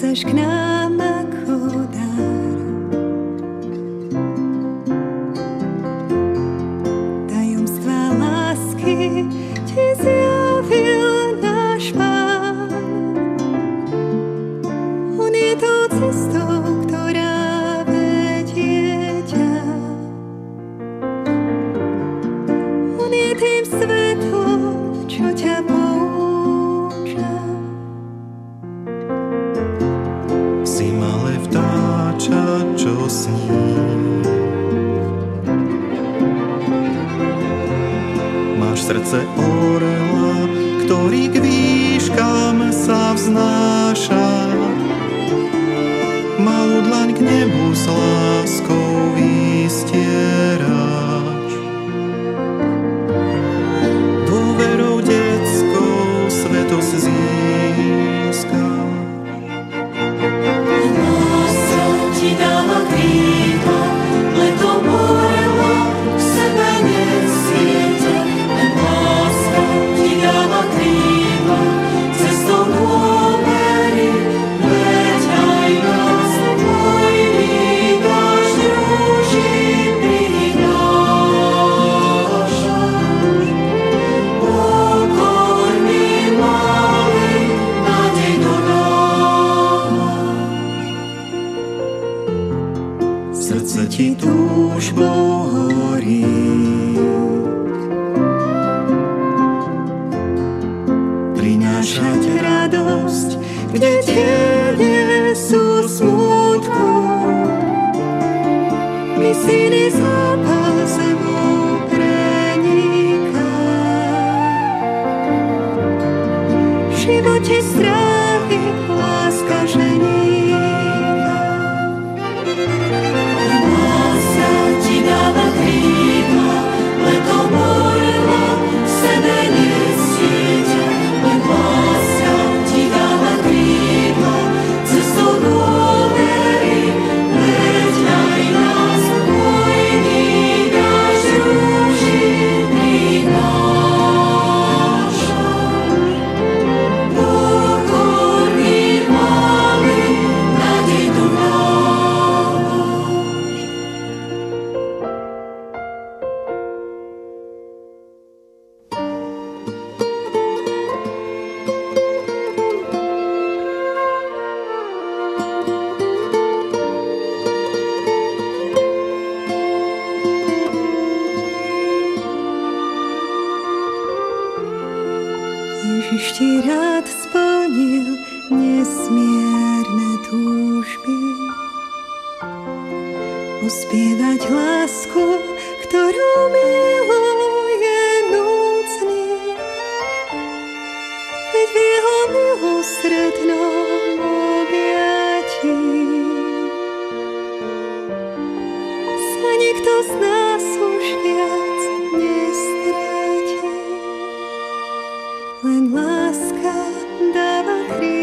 Chceš k nám ako dar. Tajomstvá lásky ti zjavil náš Pán. On je tou cestou, ktorá vedie ťa. On je tým svetlom, čo ťa pouča. Si malé vtáča, čo sní. Máš srdce orela, ktorý k výškam sa vznáša. Malú dlaň k nebu s láskou vystieraš. Dôverou detskou svetosť získaš. Láska ti dáva krídla, letom orela k sebe nesiete. Len láska ti dáva krídla, cestou dôvery veď aj nás. Hojný dážď rúží prinášaš. Pokorný malý nádej dodávaš. Srdce ti túžbou horí. Prinášať radosť, kde tiene sú smútku. My syny zápal zemou preniká. V živote strávy láska ženíka. Láska ti dáva krídla, letom orela k sebe nesiete. Len láska ti dáva krídla, cestou dôvery veď aj nás. Hojný dážď rúží prinášaš. Pokorný malý nádej dodávaš. Ježiš ti rád splnil nesmierne túžby. Uspievať lásku, ktorú miluje núcný. Veď v jeho milosrdnom objatí sa nikto z nás už viac nestráti. Len láska dáva krídla.